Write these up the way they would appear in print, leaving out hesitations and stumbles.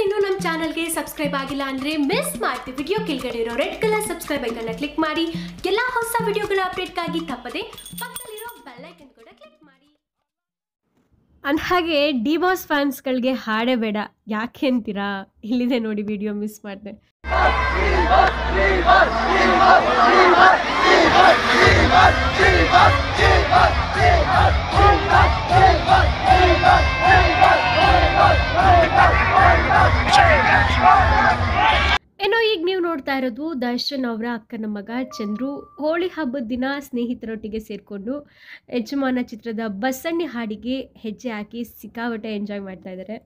ಇನ್ನೂ ನಮ್ಮ ಚಾನಲ್ಗೆ ಸಬ್ಸ್ಕ್ರೈಬ್ ಆಗಿಲ್ಲ ಅಂದರೆ ಮಿಸ್ ಮಾಡ್ತೀವಿ. ವಿಡಿಯೋ ಕೆಳಗಡೆ ಇರೋ ರೆಡ್ ಕಲರ್ ಸಬ್ಸ್ಕ್ರೈಬ್ ಐಕನ್ನ ಕ್ಲಿಕ್ ಮಾಡಿ ಎಲ್ಲ ಹೊಸ ವಿಡಿಯೋಗಳ ಅಪ್ಡೇಟ್ಗಾಗಿ ತಪ್ಪದೆ ಪಕ್ಕದಲ್ಲಿರೋ ಬೆಲ್ ಐಕನ್ ಕೂಡ ಕ್ಲಿಕ್ ಮಾಡಿ. ಅಂದಹಾಗೆ ಡಿ ಬಾಸ್ ಫ್ಯಾನ್ಸ್ಗಳಿಗೆ ಹಾಡೇ ಬೇಡ ಯಾಕೆ ಅಂತೀರಾ? ಇಲ್ಲಿದೆ ನೋಡಿ ವಿಡಿಯೋ ಮಿಸ್ ಮಾಡಿದೆ. ಏನೋ ಈಗ ನೀವು ನೋಡ್ತಾ ಇರೋದು ದರ್ಶನ್ ಅವರ ಅಕ್ಕನ ಮಗ ಚಂದ್ರು ಹೋಳಿ ಹಬ್ಬದ ದಿನ ಸ್ನೇಹಿತರೊಟ್ಟಿಗೆ ಸೇರಿಕೊಂಡು ಯಜಮಾನ ಚಿತ್ರದ ಬಸಣ್ಣಿ ಹಾಡಿಗೆ ಹೆಜ್ಜೆ ಹಾಕಿ ಸಿಕ್ಕಾಪಟ್ಟೆ ಎಂಜಾಯ್ ಮಾಡ್ತಾ ಇದ್ದಾರೆ.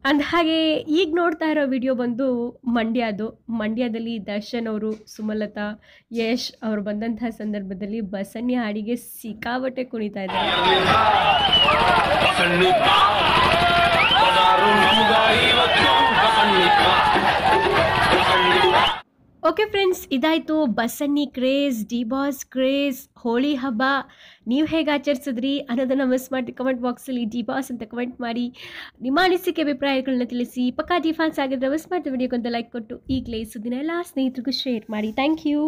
ಅಂದಹಾಗೆ ಈಗ ನೋಡ್ತಾ ಇರೋ ವಿಡಿಯೋ ಬಂದು ಮಂಡ್ಯದಲ್ಲಿ ದರ್ಶನ್ ಅವರು, ಸುಮಲತಾ, ಯಶ್ ಅವರು ಬಂದಂತಹ ಸಂದರ್ಭದಲ್ಲಿ ಬಸಣ್ಣಿ ಹಾಡಿಗೆ ಸಿಕ್ಕಾಪಟ್ಟೆ ಕುಣಿತಾ ಇದ್ದಾರೆ. ಓಕೆ ಫ್ರೆಂಡ್ಸ್, ಇದಾಯಿತು Basanni craze, D boss craze, Holi ಹಬ್ಬ ನೀವು ಹೇಗೆ ಆಚರಿಸಿದ್ರಿ ಅನ್ನೋದನ್ನು ಮಿಸ್ ಮಾಡಿ ಕಮೆಂಟ್ ಬಾಕ್ಸಲ್ಲಿ ಡಿ ಬಾಸ್ ಅಂತ ಕಮೆಂಟ್ ಮಾಡಿ ನಿಮ್ಮ ಅನಿಸಿಕೆ ಅಭಿಪ್ರಾಯಗಳನ್ನ ತಿಳಿಸಿ. ಪಕ್ಕಾ ಡಿ ಫ್ಯಾನ್ಸ್ ಆಗಿದ್ರೆ ಮಿಸ್ ಮಾಡಿದ ವಿಡಿಯೋಗೊಂದು ಲೈಕ್ ಕೊಟ್ಟು ಈಗಲೇ ಸುದ್ದಿನ ಎಲ್ಲ ಸ್ನೇಹಿತರಿಗೂ ಶೇರ್ ಮಾಡಿ. Thank you.